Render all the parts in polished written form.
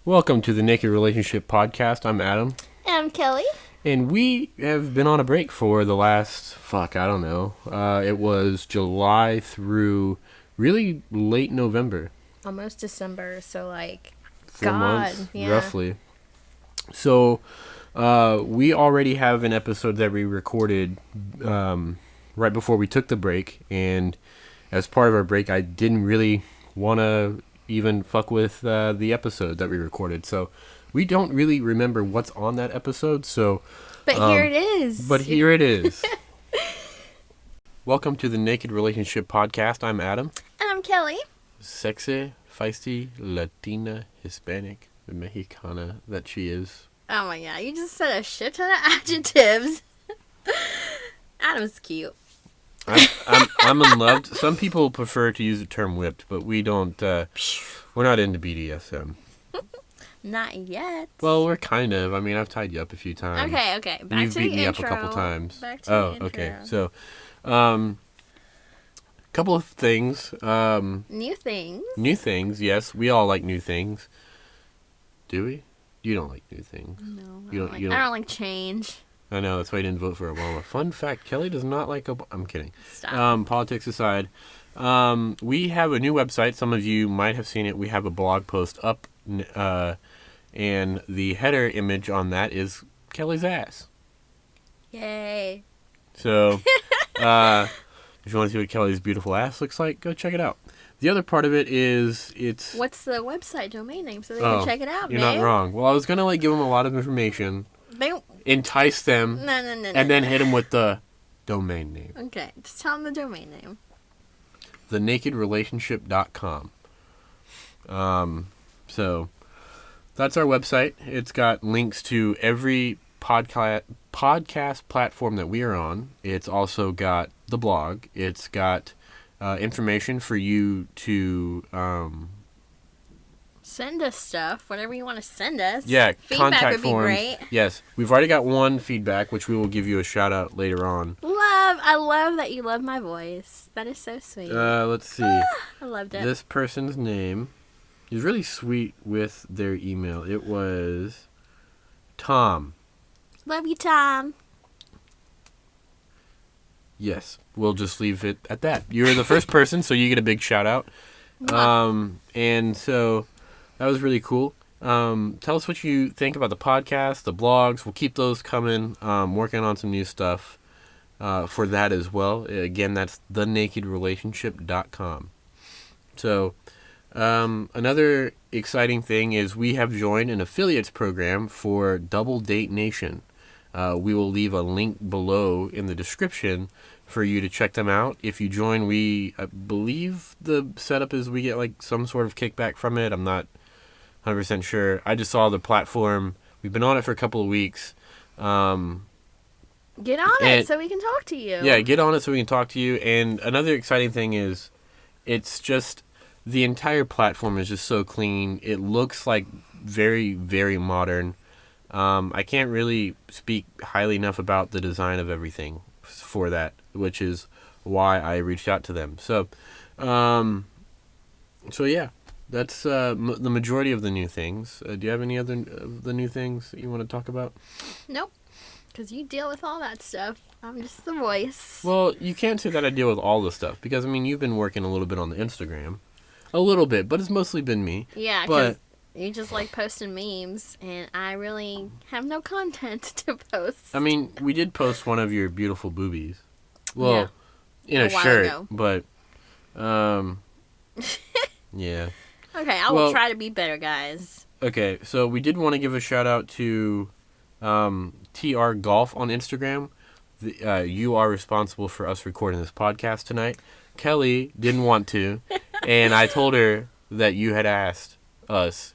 Welcome to the Naked Relationship Podcast. I'm Adam. And I'm Kelly. And we have been on a break for the last, it was July through really late November. Almost December, so 4 months, roughly. So, we already have an episode that we recorded right before we took the break. And as part of our break, I didn't really want to even fuck with the episode that we recorded. So we don't really remember what's on that episode. So, but here it is. Welcome to the Naked Relationship Podcast. I'm Adam. And I'm Kelly. Sexy, feisty, Latina, Hispanic, Mexicana that she is. Oh my god, you just said a shit ton of adjectives. Adam's cute. I'm in love. Some people prefer to use the term whipped, but we don't. We're not into BDSM. Not yet. Well, we're kind of. I mean, I've tied you up a few times. Okay. Back You've to beaten the me intro. up a couple times. Back to the intro. Okay. So, couple of things. New things. New things. Yes, we all like new things. Do we? You don't like new things. No, I don't like change. I know, that's why I didn't vote for Obama. Fun fact, Kelly does not like Obama. I'm kidding. Stop. Politics aside, we have a new website. Some of you might have seen it. We have a blog post up, and the header image on that is Kelly's ass. Yay. So, if you want to see what Kelly's beautiful ass looks like, go check it out. The other part of it is What's the website domain name so they can check it out, You're not wrong. Well, I was going to give them a lot of information. Entice them, No, and then hit them with the domain name. Okay, just tell them the domain name. thenakedrelationship.com. So that's our website. It's got links to every podcast platform that we are on. It's also got the blog. It's got information for you to send us stuff, whatever you want to send us. Yeah, feedback contact would be forms. great. Yes, we've already got one feedback, which we will give you a shout out later on. I love that you love my voice. That is so sweet. Let's see. I loved it. This person's name is really sweet with their email. It was Tom. Love you, Tom. Yes, we'll just leave it at that. You're the first person, so you get a big shout out. And so that was really cool. Tell us what you think about the podcast, the blogs. We'll keep those coming. Working on some new stuff for that as well. Again, that's thenakedrelationship.com. So another exciting thing is we have joined an affiliates program for Double Date Nation. We will leave a link below in the description for you to check them out. If you join, I believe the setup is we get some sort of kickback from it. I'm not 100% sure. I just saw the platform. We've been on it for a couple of weeks. Get on it so we can talk to you. Yeah, get on it so we can talk to you. And another exciting thing is it's just the entire platform is just so clean. It looks very, very modern. I can't really speak highly enough about the design of everything for that, which is why I reached out to them. So yeah, that's the majority of the new things. Do you have any other of the new things that you want to talk about? Nope, because you deal with all that stuff. I'm just the voice. Well, you can't say that I deal with all the stuff, because, I mean, you've been working a little bit on the Instagram. A little bit, but it's mostly been me. Yeah, because you just like posting memes, and I really have no content to post. I mean, we did post one of your beautiful boobies. Well, in a shirt, ago. But, yeah. Okay, I will try to be better, guys. Okay, so we did want to give a shout out to TR Golf on Instagram. You are responsible for us recording this podcast tonight. Kelly didn't want to, and I told her that you had asked us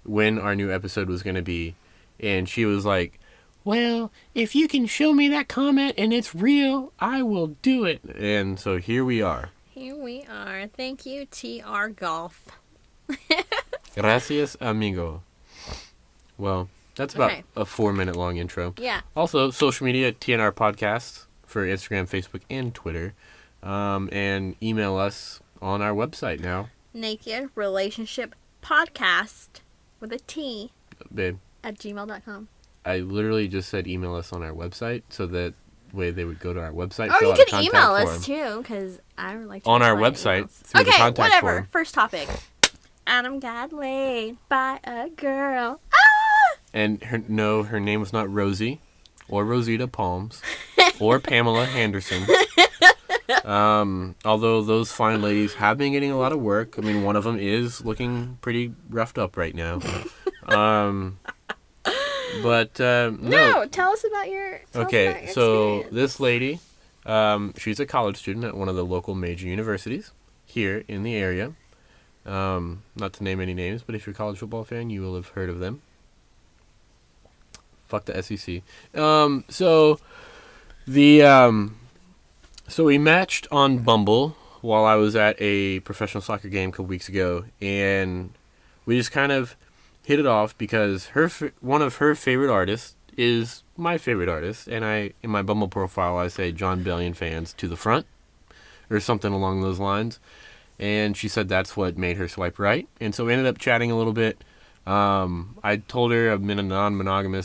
when our new episode was going to be, and she was like, well, if you can show me that comment and it's real, I will do it. And so here we are. Here we are. Thank you, TR Golf. Gracias, amigo. Well, that's about a 4-minute long intro. Yeah. Also, social media, TNR Podcasts for Instagram, Facebook, and Twitter. And email us on our website now. Naked Relationship Podcast with a T Babe, at gmail.com. I literally just said email us on our website so that way they would go to our website. Or fill you out a can contact email form. us too, because I would like to On our reply to website, emails. through the Okay, contact whatever. form. First topic. Adam got laid by a girl. Ah! And her name was not Rosie or Rosita Palms or Pamela Henderson. Although those fine ladies have been getting a lot of work. I mean, one of them is looking pretty roughed up right now. But No, tell us about your. Okay, so this lady, she's a college student at one of the local major universities here in the area. Not to name any names, but if you're a college football fan, you will have heard of them. Fuck the SEC. So we matched on Bumble while I was at a professional soccer game a couple weeks ago, and we just kind of hit it off because one of her favorite artists is my favorite artist, and in my Bumble profile I say John Bellion fans to the front or something along those lines, and she said that's what made her swipe right, and so we ended up chatting a little bit. I told her I'm in a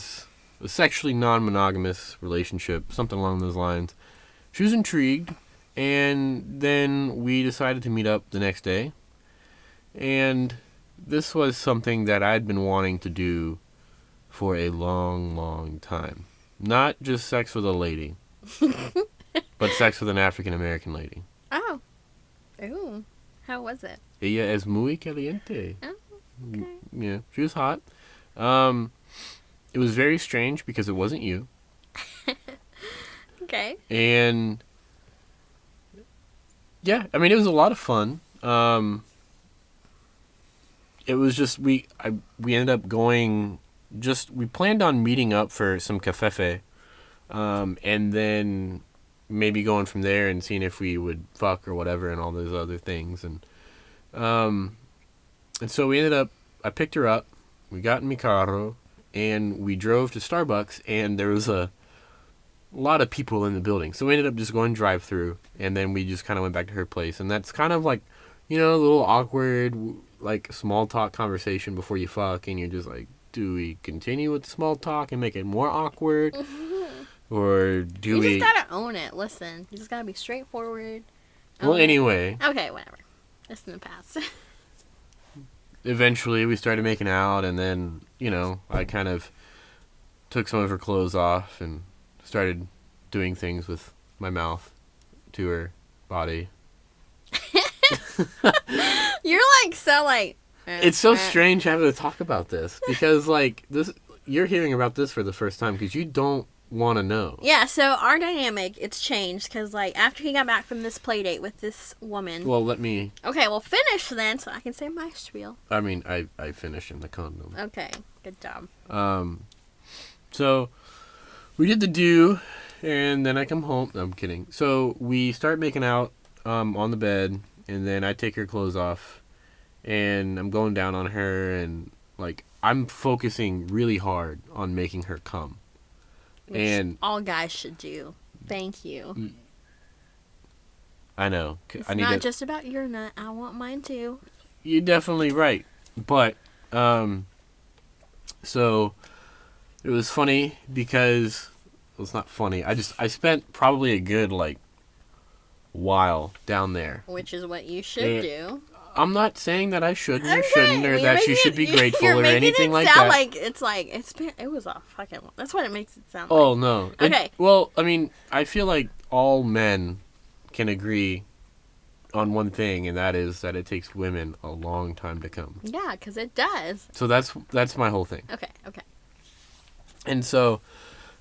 sexually non-monogamous relationship, something along those lines. She was intrigued, and then we decided to meet up the next day, and this was something that I'd been wanting to do for a long, long time. Not just sex with a lady, but sex with an African-American lady. Oh. Ooh. How was it? Ella es muy caliente. Oh, okay. Yeah, she was hot. It was very strange because it wasn't you. Okay. And yeah, I mean, it was a lot of fun. It was just we ended up going. We planned on meeting up for some cafefe, and then maybe going from there and seeing if we would fuck or whatever and all those other things, and so we ended up. I picked her up. We got in mi carro and we drove to Starbucks, and there was a lot of people in the building, so we ended up just going drive through, and then we just kind of went back to her place, and that's kind of like, a little awkward, like, small talk conversation before you fuck, and you're just like, do we continue with the small talk and make it more awkward? Or do we... You just gotta own it. Listen. You just gotta be straightforward. Well, anyway. Okay, whatever. It's in the past. Eventually, we started making out, and then, I kind of took some of her clothes off and started doing things with my mouth to her body. You're like so like. It's so strange having to talk about this because you're hearing about this for the first time because you don't want to know. Yeah, so our dynamic, it's changed because after he got back from this play date with this woman. Well, let me. Okay, well finish then so I can say my spiel. I mean, I finished in the condom. Okay, good job. So we did the do, and then I come home. No, I'm kidding. So we start making out on the bed, and then I take her clothes off, and I'm going down on her, and I'm focusing really hard on making her come. Which and all guys should do. Thank you. I know. It's not just about your nut. I want mine too. You're definitely right. But, so it was funny because, well, it's not funny. I spent probably a good, while down there. Which is what you should do. I'm not saying that I shouldn't or shouldn't, or that she should be grateful or anything like that. It was a fucking. That's what it makes it sound like. Oh, no. Okay. Well, I mean, I feel like all men can agree on one thing, and that is that it takes women a long time to come. Yeah, because it does. So that's my whole thing. Okay. And so,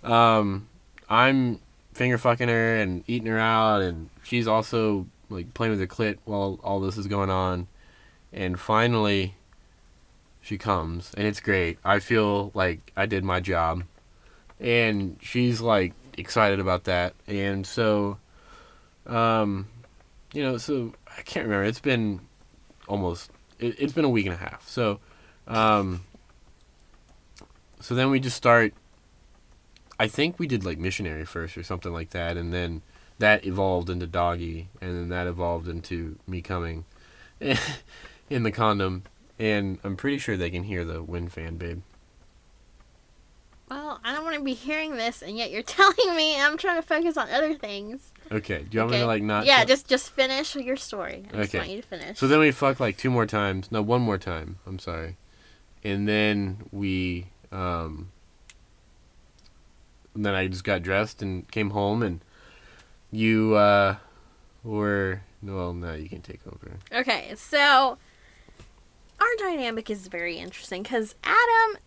I'm finger fucking her and eating her out, and she's also playing with her clit while all this is going on, and finally she comes, and it's great. I feel like I did my job, and she's excited about that, and so so I can't remember, it's been it's been a week and a half, so then we just start. I think we did missionary first or something like that, and then that evolved into doggy, and then that evolved into me coming in the condom. And I'm pretty sure they can hear the wind fan, babe. Well, I don't want to be hearing this, and yet you're telling me I'm trying to focus on other things. Okay. Do you want me to, like, not... Yeah, just finish your story. I just Okay. want you to finish. So then we fucked, like, 2 more times. No, 1 more time. I'm sorry. And then we, and then I just got dressed and came home, and you, were... Well, no, you can take over. Okay, so our dynamic is very interesting because Adam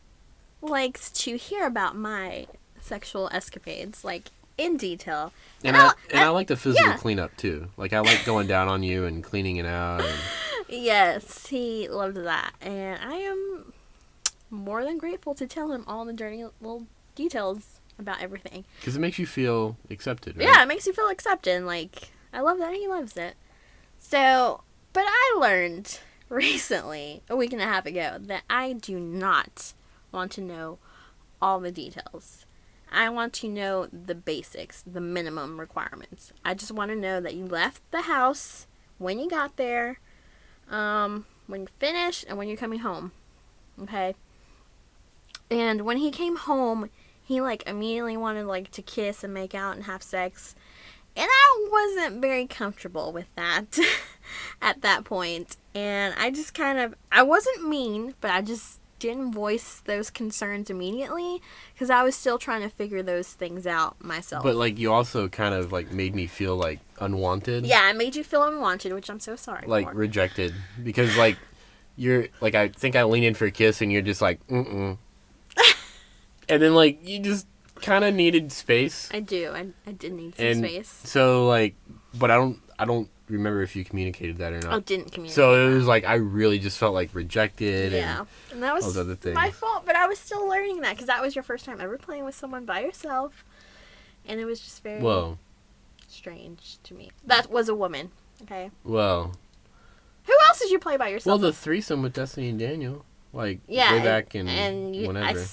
likes to hear about my sexual escapades, like, in detail. And I like the physical cleanup, too. Like, I like going down on you and cleaning it out. And... Yes, he loved that. And I am more than grateful to tell him all the dirty little details about everything. Because it makes you feel accepted, right? Yeah, it makes you feel accepted. And, like, I love that he loves it. So, but I learned recently, a week and a half ago, that I do not want to know all the details. I want to know the basics, the minimum requirements. I just want to know that you left the house, when you got there, when you finished, and when you're coming home. Okay? And when he came home, he, like, immediately wanted, like, to kiss and make out and have sex. And I wasn't very comfortable with that at that point. And I just I wasn't mean, but I just didn't voice those concerns immediately because I was still trying to figure those things out myself. But, like, you also kind of, like, made me feel, like, unwanted. Yeah, I made you feel unwanted, which I'm so sorry like, for. rejected. Because, like, you're, like, I think I lean in for a kiss and you're just like, mm-mm. And then, like, you just kind of needed space. I do. I did need some space. So, like, but I don't remember if you communicated that or not. I didn't communicate. So it was like I really just felt like rejected. Yeah, and that was those other things. my fault. But I was still learning that because that was your first time ever playing with someone by yourself, and it was just very strange to me. That was a woman. Okay. Well. Who else did you play by yourself? Well, the threesome with Destiny and Daniel, like yeah, way back in I whenever.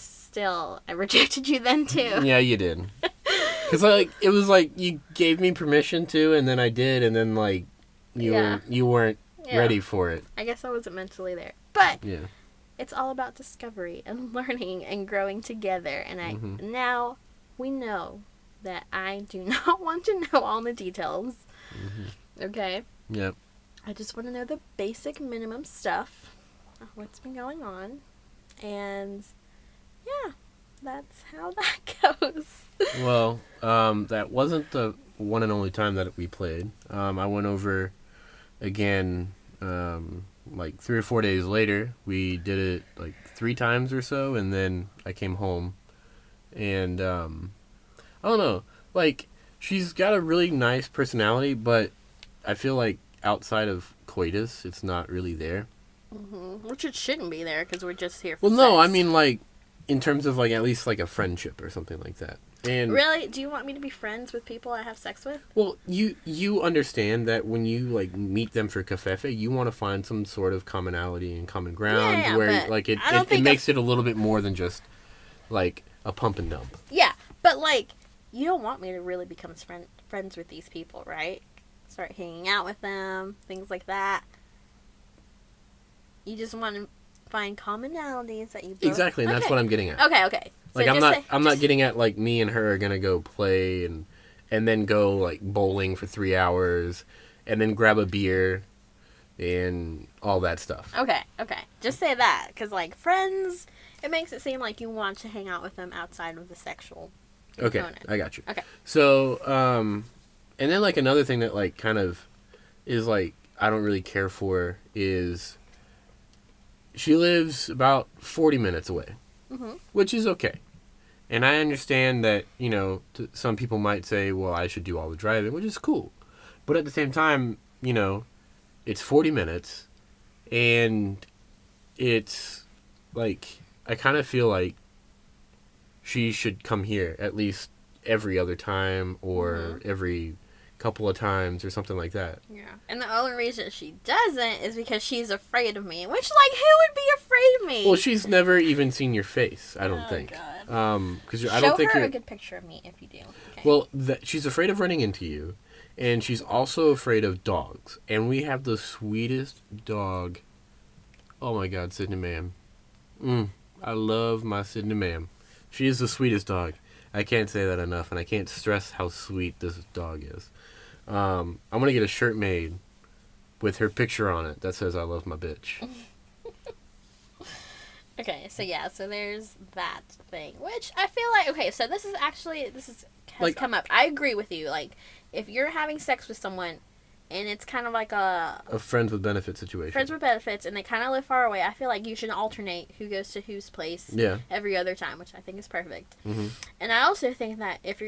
rejected you then too. Yeah, you did. Because like it was like you gave me permission to, and then I did, and then like you weren't ready for it. I guess I wasn't mentally there, but yeah, it's all about discovery and learning and growing together. And now we know that I do not want to know all the details. Mm-hmm. Okay. Yep. I just want to know the basic minimum stuff, what's been going on, and yeah, that's how that goes. Well, that wasn't the one and only time that we played. I went over again, like 3 or 4 days later. We did it like 3 times or so, and then I came home. And, I don't know, like, she's got a really nice personality, but I feel like outside of coitus, it's not really there. Mm-hmm. Which it shouldn't be there, because we're just here for Well, no, sex. I mean, like, in terms of, like, at least, like, a friendship or something like that. And really? Do you want me to be friends with people I have sex with? well, you understand that when you, like, meet them for cafefe, you want to find some sort of commonality and common ground where, like, it makes it a little bit more than just, like, a pump and dump. Yeah, but, like, you don't want me to really become friends with these people, right? Start hanging out with them, things like that. You just want to find commonalities that you both... Exactly, and that's what I'm getting at. Okay. So like I'm not getting at like me and her are gonna go play and then go like bowling for 3 hours and then grab a beer and all that stuff. Okay. Just say that, because like friends, it makes it seem like you want to hang out with them outside of the sexual component. I got you. Okay. So and then like another thing that like kind of is like I don't really care for is she lives about 40 minutes away, which is okay. And I understand that, you know, some people might say, well, I should do all the driving, which is cool. But at the same time, you know, it's 40 minutes, and it's, like, I kind of feel like she should come here at least every other time or every couple of times or something like that. Yeah. And the only reason she doesn't is because she's afraid of me. Which, like, who would be afraid of me? Well, she's never even seen your face, I don't think. God. Because I don't think Show her you're... a good picture of me if you do. Okay. Well, she's afraid of running into you, and she's also afraid of dogs. And we have the sweetest dog Oh my God, Sydney Ma'am. I love my Sydney Ma'am. She is the sweetest dog. I can't say that enough, and I can't stress how sweet this dog is. I'm gonna get a shirt made with her picture on it that says "I love my bitch." Okay, so yeah, so there's that thing, which I feel like, okay, so this has Like- come up. I agree with you. Like, if you're having sex with someone and it's kind of like a A friends with benefit situation. friends with benefits and they kind of live far away, I feel like you should alternate who goes to whose place Yeah. every other time, which I think is perfect. Mm-hmm. And I also think that if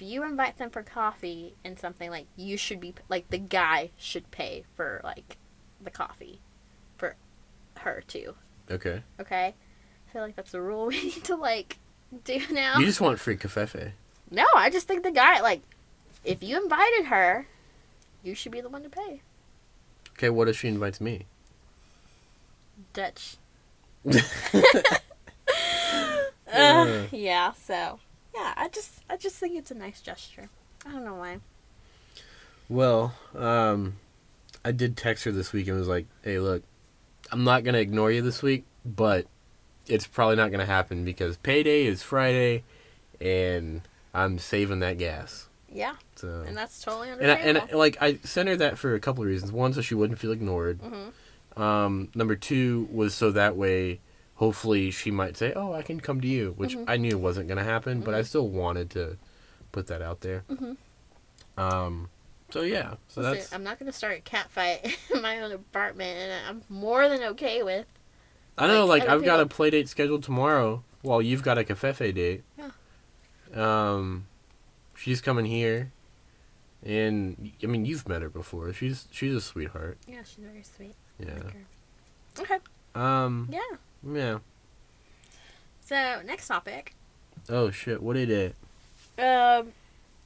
you invite them for coffee and something, like, you should be, like, the guy should pay for, like, the coffee for her too. Okay. Okay? I feel like that's a rule we need to, like, do now. You just want free cafefe. No, I just think the guy, like, if you invited her, you should be the one to pay. Okay, what if she invites me? Dutch. Yeah. Yeah, so, yeah, I just think it's a nice gesture. I don't know why. Well, I did text her this week and was like, "Hey, look, I'm not gonna ignore you this week, but it's probably not gonna happen because payday is Friday, and I'm saving that gas." Yeah, So, and that's totally and understandable. like I sent her that for a couple of reasons. One, so she wouldn't feel ignored. Mm-hmm. Number two was so that way, hopefully, she might say, "Oh, I can come to you," which I knew wasn't gonna happen, but I still wanted to put that out there. Mm-hmm. So yeah, so Listen, that's. I'm not going to start a cat fight in my own apartment, and I'm more than okay with. I know, like other I've got a people. play date scheduled tomorrow, while you've got a cafefe date. Yeah. She's coming here, and I mean you've met her before. She's a sweetheart. Yeah, she's very sweet. Yeah. Okay. Yeah. Yeah. So, next topic. Oh shit! What did it?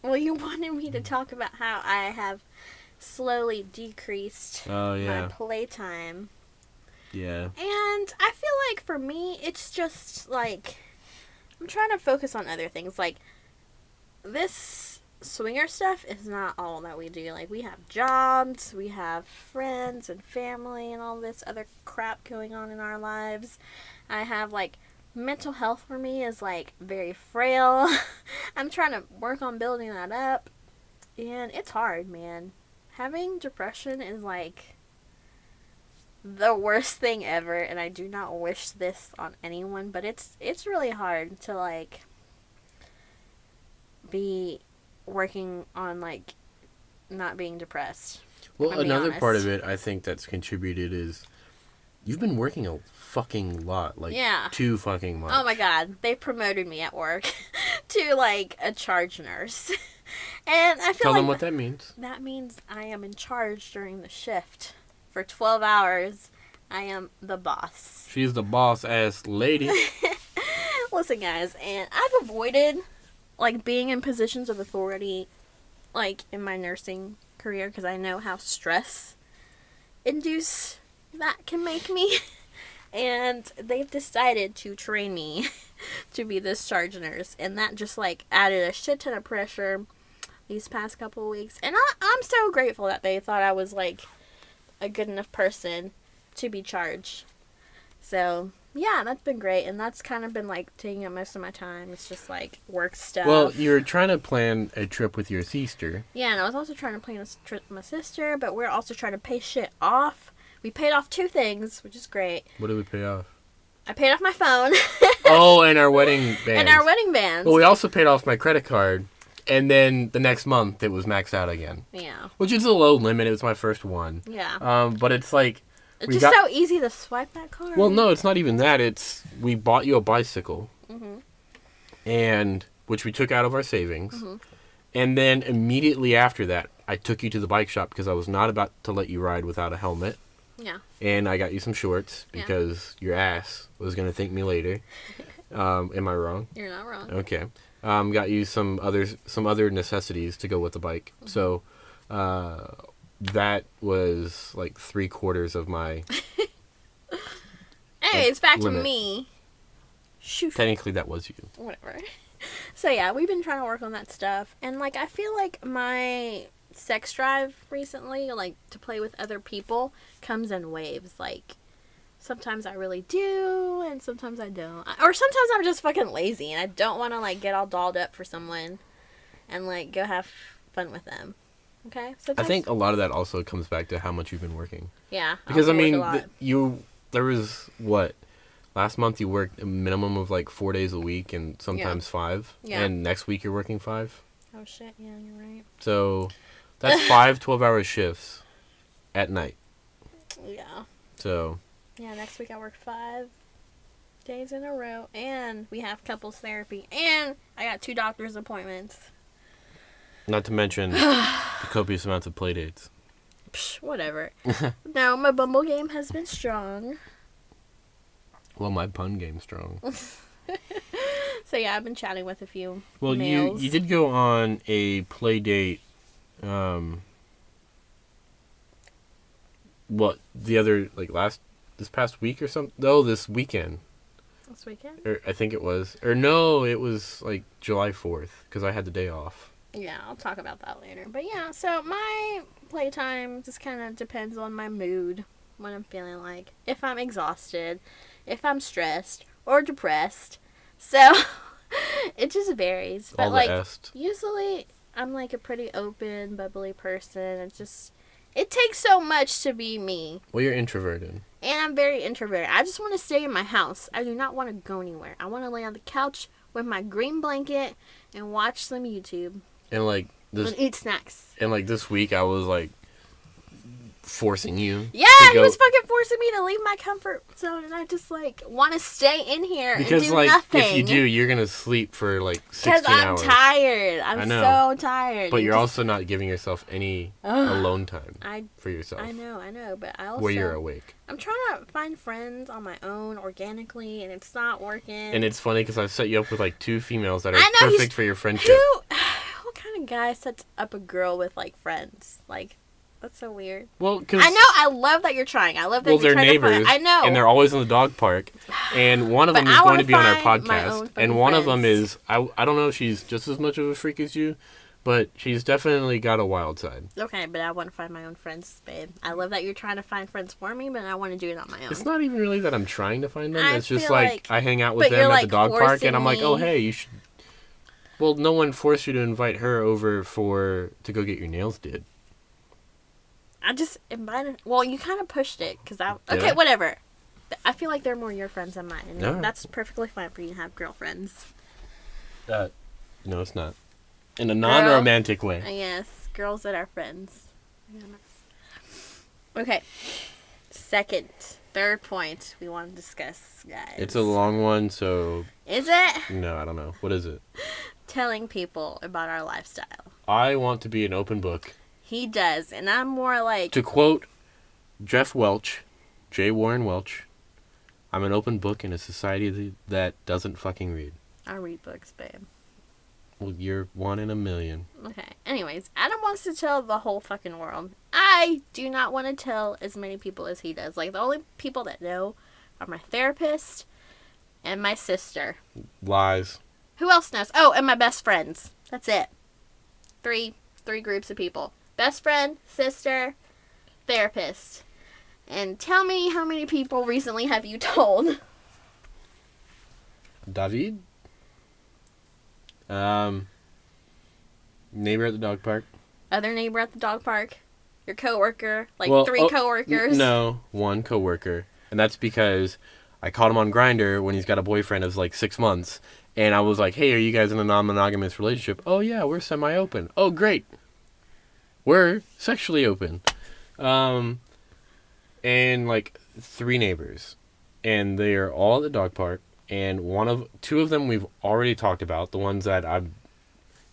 Well, you wanted me to talk about how I have slowly decreased Oh yeah. my playtime. Yeah. And I feel like for me, it's just like I'm trying to focus on other things. Like, this swinger stuff is not all that we do. Like, we have jobs, we have friends and family and all this other crap going on in our lives. I have, like, mental health for me is, like, very frail. I'm trying to work on building that up. And it's hard, man. Having depression is, like, the worst thing ever, and I do not wish this on anyone, but it's really hard to, like, be working on, like, not being depressed. Well, I'm being another part honest. of it I think that's contributed is you've been working a fucking lot, like Yeah. too fucking much. Oh my god, they promoted me at work to, like, a charge nurse. And I feel Tell like them what that means. that means I am in charge during the shift. For 12 hours, I am the boss. She's the boss ass lady. Listen, guys, and I've avoided, like, being in positions of authority, like, in my nursing career, because I know how stress-induced that can make me. And they've decided to train me to be this charge nurse, and that just, like, added a shit ton of pressure these past couple of weeks. And I'm so grateful that they thought I was, like, a good enough person to be charged. So, yeah, that's been great, and that's kind of been, like, taking up most of my time. It's just, like, work stuff. Well, you're trying to plan a trip with your sister. Yeah, and I was also trying to plan a trip with my sister, but we're also trying to pay shit off. We paid off 2 things, which is great. What did we pay off? I paid off my phone. Oh, and our wedding band. And our wedding bands. Well, we also paid off my credit card, and then the next month it was maxed out again, Yeah. which is a low limit. It was my first one. Yeah. But it's like It's we just got- so easy to swipe that card. well, no, it's not even that. It's we bought you a bicycle, Mhm. and which we took out of our savings, Mhm. and then immediately after that, I took you to the bike shop because I was not about to let you ride without a helmet. Yeah. And I got you some shorts Yeah. because your ass was gonna thank me later. Am I wrong? You're not wrong. Okay. Got you some other necessities to go with the bike. Mm-hmm. So, that was like 3/4 of my. Anyways, back to limit. me. Shoot. Technically, that was you. Whatever. So yeah, we've been trying to work on that stuff, and like I feel like my sex drive recently, like to play with other people, comes in waves. Like Sometimes I really do, and sometimes I don't. Or sometimes I'm just fucking lazy, and I don't want to, like, get all dolled up for someone and, like, go have fun with them. Okay? I think a lot of that also comes back to how much you've been working. Yeah. Because, I mean, work a lot. there was, what, last month you worked a minimum of, like, 4 days a week and sometimes 5. Yeah. And next week you're working 5. Oh, shit. Yeah, you're right. So, that's 5 12-hour shifts at night. Yeah. So... Yeah, next week I work 5 days in a row, and we have couples therapy, and I got 2 doctor's appointments. Not to mention the copious amounts of play dates. Psh, whatever. No, my Bumble game has been strong. Well, my pun game's strong. So yeah, I've been chatting with a few Well, males. you did go on a play date. What this past week or something? No, this weekend. This weekend? Or I think it was. Or no, it was like July 4th because I had the day off. Yeah, I'll talk about that later. But yeah, so my playtime just kind of depends on my mood, what I'm feeling like. If I'm exhausted, if I'm stressed or depressed. So it just varies. But All the like est. usually I'm like a pretty open, bubbly person. It takes so much to be me. Well, you're introverted. And I'm very introverted. I just want to stay in my house. I do not want to go anywhere. I want to lay on the couch with my green blanket and watch some YouTube. And like this And eat snacks. and like this week I was like forcing you. Yeah, to he go, was fucking forcing me to leave my comfort zone, and I just like want to stay in here because and do like nothing. if you do, you're gonna sleep for like 16 because I'm hours. tired. I I'm know. so tired. But And you're just- also not giving yourself any Ugh. alone time I for yourself. I know, but I also Where you're awake. I'm trying to find friends on my own organically, and it's not working. And it's funny because I've set you up with like 2 females that are I know, he's- perfect for your friendship. What kind of guy sets up a girl with like friends? Like, that's so weird. Well, because I know. I love that you're trying. I love that well, you're they're trying to neighbors. find. I know. And they're always in the dog park. And one of But them is I going wanna to be on our find my own podcast. fucking And one of them friends. is I don't know if she's just as much of a freak as you, but she's definitely got a wild side. Okay, but I want to find my own friends, babe. I love that you're trying to find friends for me, but I want to do it on my own. It's not even really that I'm trying to find them. I It's just feel like I hang out with but them you're, at like, the dog park, forcing and I'm like, oh me. hey, you should. Well, no one forced you to invite her over to go get your nails did. I just invited. Well, you kind of pushed it because I. Did Okay, I? whatever. I feel like they're more your friends than mine, and Alright. that's perfectly fine for you to have girlfriends. No, it's not. In a non-romantic way. Yes, girls that are friends. Okay, third point we want to discuss, guys. It's a long one, so Is it? no, I don't know. What is it? Telling people about our lifestyle. I want to be an open book. He does, and I'm more like. To quote Jeff Welch, J. Warren Welch, I'm an open book in a society that doesn't fucking read. I read books, babe. Well, you're 1 in a million. Okay. Anyways, Adam wants to tell the whole fucking world. I do not want to tell as many people as he does. Like, the only people that know are my therapist and my sister. Lies. Who else knows? Oh, and my best friends. That's it. Three groups of people. Best friend, sister, therapist. And tell me how many people recently have you told? David? Neighbor at the dog park. Other neighbor at the dog park? Your coworker? Like Well, 3 coworkers? No, 1 coworker. And that's because I caught him on Grindr when he's got a boyfriend of like 6 months. And I was like, hey, are you guys in a non-monogamous relationship? Oh, yeah, we're semi-open. Oh, great. We're sexually open. And like 3 neighbors. And they are all at the dog park. And 2 of them we've already talked about. The ones that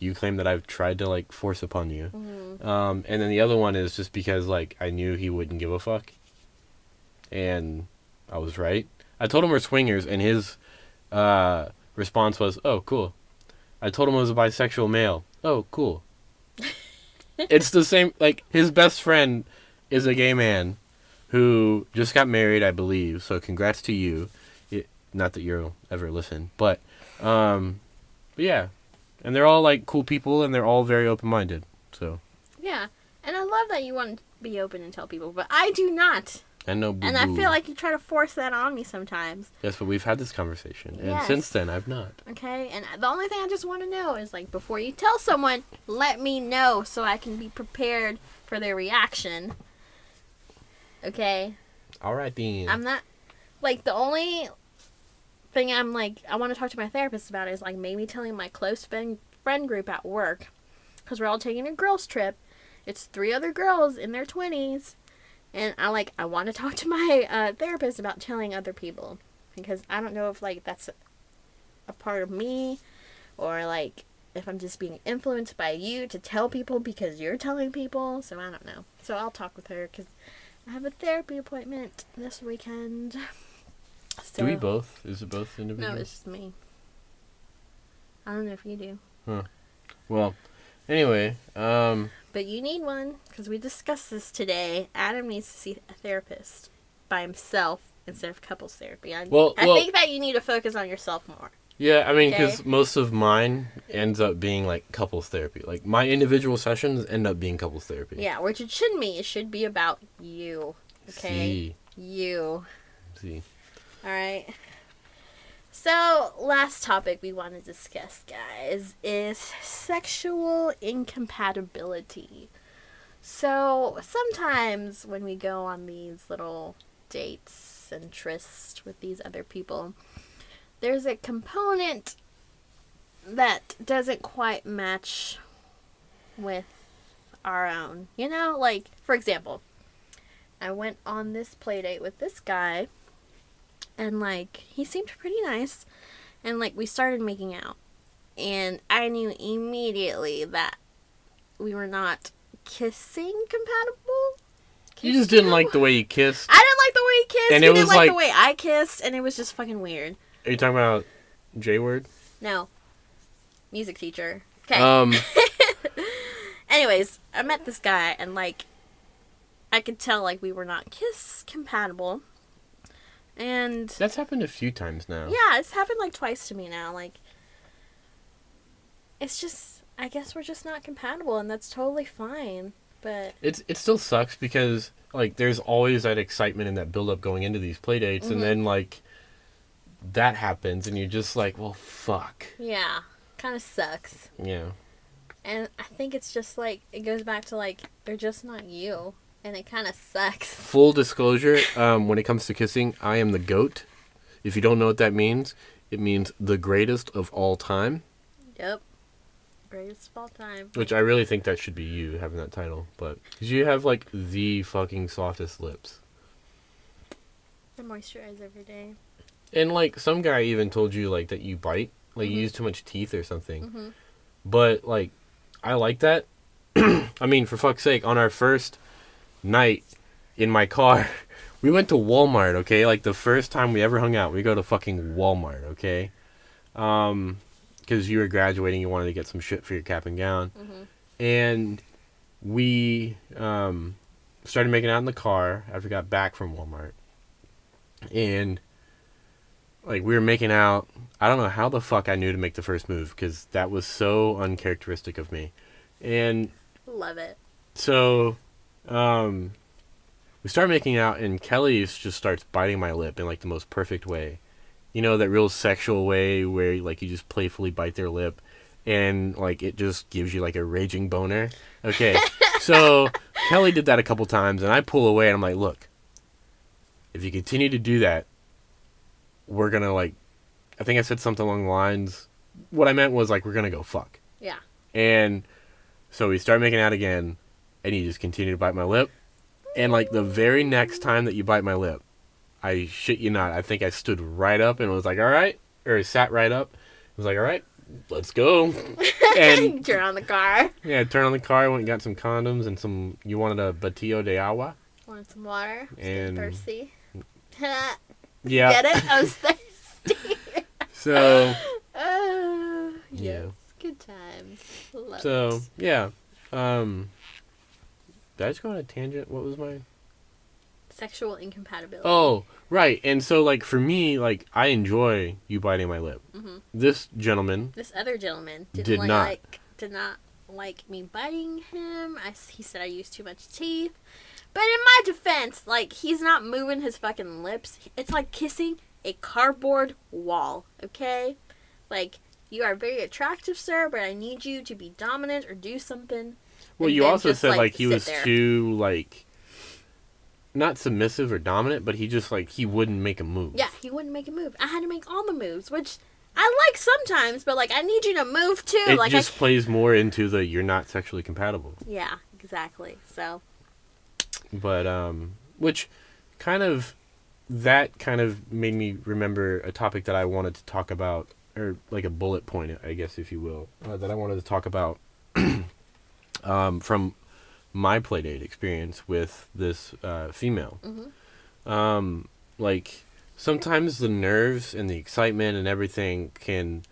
you claim that I've tried to like force upon you. Mm-hmm. And then the other one is just because like I knew he wouldn't give a fuck. And I was right. I told him we're swingers, and his response was, oh, cool. I told him I was a bisexual male. Oh, cool. It's the same, like, his best friend is a gay man who just got married, I believe, so congrats to you. Not that you'll ever listen, but yeah. And they're all, like, cool people, and they're all very open-minded, so. Yeah. And I love that you want to be open and tell people, but I do not. And no boo-boo. And I feel like you try to force that on me sometimes. Yes, but we've had this conversation. And Yes. since then, I've not. Okay? And the only thing I just want to know is, like, before you tell someone, let me know so I can be prepared for their reaction. Okay? All right, then. I'm not, like, the only thing I'm, like, I want to talk to my therapist about is, like, maybe telling my close friend group at work, because we're all taking a girls' trip. It's 3 other girls in their 20s, and I want to talk to my therapist about telling other people, because I don't know if, like, that's a part of me, or, like, if I'm just being influenced by you to tell people because you're telling people, so I don't know. So I'll talk with her, because I have a therapy appointment this weekend. So, Do we both? Is it both individuals? No, it's just me. I don't know if you do. Well, anyway, But you need one, because we discussed this today. Adam needs to see a therapist by himself instead of couples therapy. I think that you need to focus on yourself more. Yeah, I mean, Okay. because most of mine ends up being, like, couples therapy. Like, my individual sessions end up being couples therapy. Yeah, which it shouldn't be. It should be about you. Okay? You. See. Alright. So, last topic we want to discuss, guys, is sexual incompatibility. So, sometimes when we go on these little dates and trysts with these other people, there's a component that doesn't quite match with our own. You know, like, for example, I went on this play date with this guy, and, like, he seemed pretty nice, and, like, we started making out, and I knew immediately that we were not kissing compatible. You just didn't like the way you kissed. I didn't like the way he kissed. And he it didn't was like the like- way I kissed, and it was just fucking weird. Are you talking about J-word? No. Music teacher. Okay. Anyways, I met this guy, and, like, I could tell, like, we were not kiss compatible. And That's happened a few times now. yeah, it's happened, like, twice to me now. Like, it's just, I guess we're just not compatible, and that's totally fine. But It still sucks because, like, there's always that excitement and that build-up going into these play dates, Mm-hmm. and then, like, that happens, and you're just like, well, fuck. yeah, kind of sucks. Yeah. And I think it's just, like, it goes back to, like, they're just not you. And it kind of sucks. Full disclosure, when it comes to kissing, I am the GOAT. If you don't know what that means, it means the greatest of all time, Yep. Greatest of all time. which I really think that should be you having that title. But, because you have, like, the fucking softest lips. I moisturize every day. And, like, some guy even told you, like, that you bite. Like, Mm-hmm. you use too much teeth or something. But, like, I like that. I mean, for fuck's sake, on our first night in my car, we went to Walmart, okay? Like, the first time we ever hung out, we go to fucking Walmart, okay? Because you were graduating, you wanted to get some shit for your cap and gown. And we started making out in the car after we got back from Walmart. And, like, we were making out. I don't know how the fuck I knew to make the first move, because that was so uncharacteristic of me. And Love it. so, we start making out, and Kelly just starts biting my lip in, like, the most perfect way. You know, that real sexual way where, like, you just playfully bite their lip, and, like, it just gives you, like, a raging boner. Okay, so Kelly did that a couple times, and I pull away, and I'm like, look, if you continue to do that, we're gonna, like, I think I said something along the lines, what I meant was, like, we're gonna go fuck. Yeah. And so we start making out again, and you just continue to bite my lip. And, like, the very next time that you bite my lip, I shit you not, I think I stood right up and was like, all right, or sat right up. I was like, all right, let's go. And, Turn on the car. yeah, turned on the car, went and got some condoms and some, you wanted a batillo de agua? Want some water? And- Thirsty. Yeah. Get it? I was thirsty. So, Yes. Yeah. Good times. Love so, it. yeah. Did I just go on a tangent? What was my... Sexual incompatibility. Oh, right. And so, like, for me, like, I enjoy you biting my lip. Mhm. This gentleman, This other gentleman Did not. did not like me biting him. He said I used too much teeth. But in my defense, like, he's not moving his fucking lips. It's like kissing a cardboard wall, okay? Like, you are very attractive, sir, but I need you to be dominant or do something. Well, and you then also just, said, like, he sit was there. too, like, not submissive or dominant, but he just, like, he wouldn't make a move. Yeah, he wouldn't make a move. I had to make all the moves, which I like sometimes, but, like, I need you to move, too. It like, just plays more into the you're not sexually compatible. Yeah, exactly. So, But, which kind of, that kind of made me remember a topic that I wanted to talk about, or like a bullet point, I guess, if you will, that I wanted to talk about from my playdate experience with this female. Like, sometimes the nerves and the excitement and everything can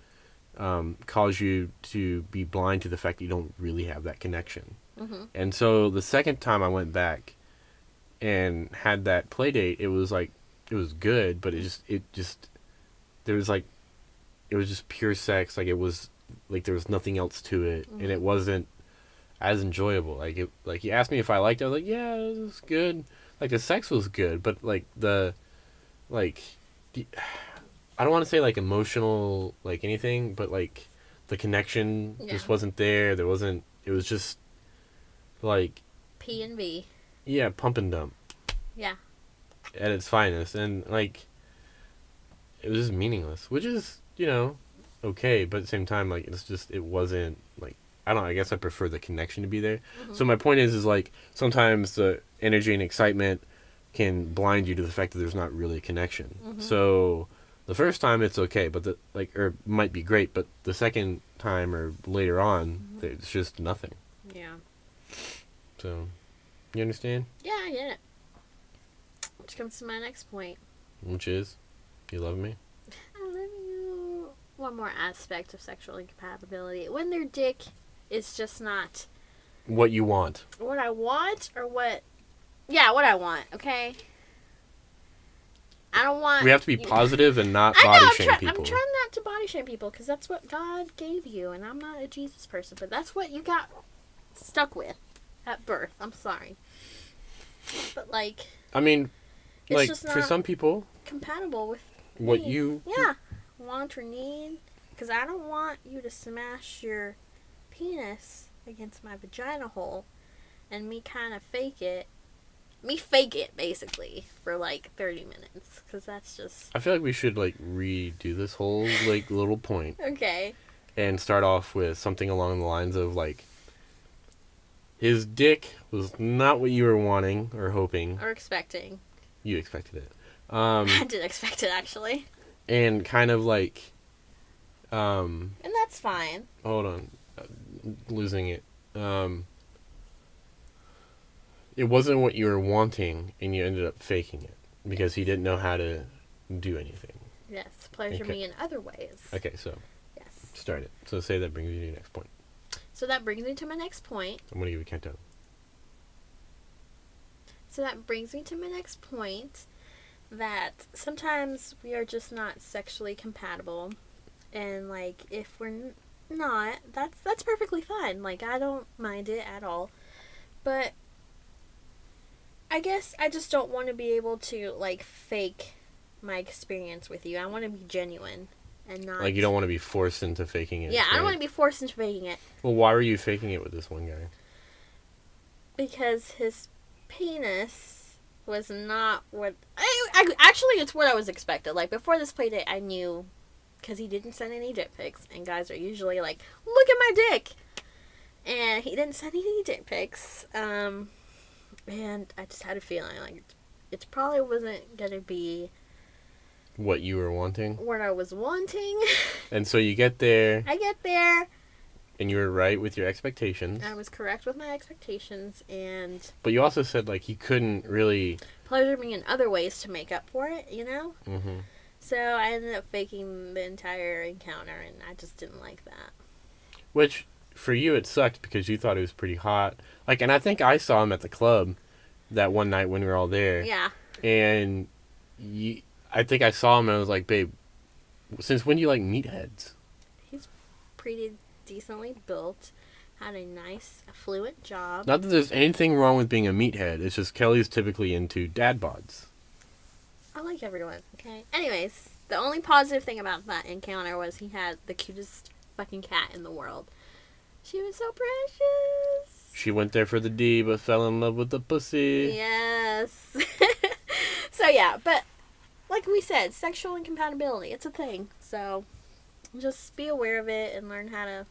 cause you to be blind to the fact that you don't really have that connection. And so the second time I went back and had that play date, it was like, it was good, but there was like, it was just pure sex. Like, it was like, there was nothing else to it, and it wasn't as enjoyable. Like he asked me if I liked it. I was like, yeah, it was good. Like, the sex was good, but like I don't want to say like emotional, like anything, but like the connection just wasn't there. There wasn't, it was just like P and V. Yeah, pump and dump. Yeah. At its finest. And, like, it was just meaningless. Which is, okay. But at the same time, like, it's just, it wasn't, like, I don't know, I guess I prefer the connection to be there. So my point is like, sometimes the energy and excitement can blind you to the fact that there's not really a connection. So the first time it's okay, but or might be great, but the second time or later on, it's just nothing. Yeah. So, you understand? Yeah, I get it. Which comes to my next point. Which is, you love me? I love you. One more aspect of sexual incompatibility. When their dick is just not what you want. What I want, or what? Yeah, what I want, okay? I don't want... We have to be positive and not body shame people. I'm trying not to body shame people, because that's what God gave you, and I'm not a Jesus person, but that's what you got stuck with at birth. I'm sorry. But, like... I mean, it's like, just for some people... compatible with what me. you... Yeah. Want or need. Because I don't want you to smash your penis against my vagina hole and me kind of fake it. Me fake it, basically, for, like, 30 minutes. Because that's just... I feel like we should, like, redo this whole, like, little point. Okay. And start off with something along the lines of, like, his dick was not what you were wanting or hoping. Or expecting. You expected it. I did expect it, actually. And kind of, like... and that's fine. Hold on. Losing it. It wasn't what you were wanting, and you ended up faking it because he didn't know how to do anything. Yes, pleasure me in other ways. Okay, so yes, start it. So say that brings you to your next point. So that brings me to my next point. I'm gonna give you a countdown. So that brings me to my next point, that sometimes we are just not sexually compatible, and like if we're not, that's perfectly fine. Like, I don't mind it at all, but I guess I just don't want to be able to, like, fake my experience with you. I want to be genuine and not... Like, you don't want to be forced into faking it. Yeah, I don't want to be forced into faking it. Well, why were you faking it with this one guy? Because his penis was not what... actually, it's what I was expected. Like, before this play date, I knew... Because he didn't send any dick pics. And guys are usually like, look at my dick! And he didn't send any dick pics. And I just had a feeling, like, it probably wasn't going to be... What you were wanting? What I was wanting. And so you get there. I get there. And you were right with your expectations. I was correct with my expectations, and... But you also said, like, he couldn't really... pleasure me in other ways to make up for it, you know? Mm-hmm. So I ended up faking the entire encounter, and I just didn't like that. Which... for you, it sucked because you thought it was pretty hot. Like, and I think I saw him at the club that one night when we were all there. Yeah. And I think I saw him and I was like, babe, since when do you like meatheads? He's pretty decently built. had a nice, affluent job. Not that there's anything wrong with being a meathead. It's just Kelly's typically into dad bods. I like everyone, okay? Anyways, the only positive thing about that encounter was he had the cutest fucking cat in the world. She was so precious. She went there for the D, but fell in love with the pussy. Yes. So, yeah, but like we said, sexual incompatibility, it's a thing. So, just be aware of it and learn how to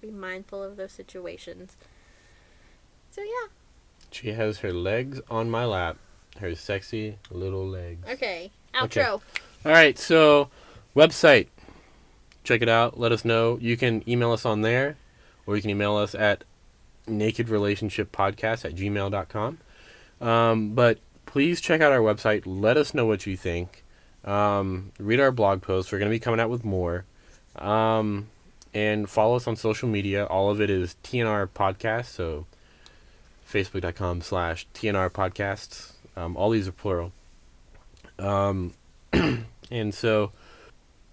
be mindful of those situations. So, yeah. She has her legs on my lap. Her sexy little legs. Okay. Outro. Okay. All right, so website. Check it out. Let us know. You can email us on there, or you can email us at nakedrelationshipodcast@gmail.com. But please check out our website. Let us know what you think. Read our blog posts. We're going to be coming out with more. And follow us on social media. All of it is TNR Podcast, so facebook.com/TNR Podcasts. All these are plural. And so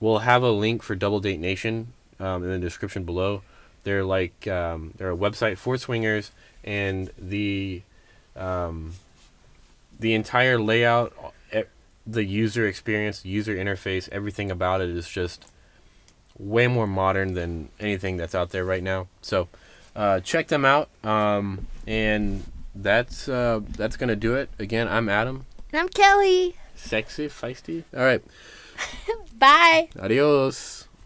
we'll have a link for Double Date Nation in the description below. They're they're a website for swingers, and the entire layout, the user experience, the user interface, everything about it is just way more modern than anything that's out there right now. So check them out. And that's gonna do it. Again, I'm Adam. And I'm Kelly. Sexy, feisty. All right. Bye. Adios.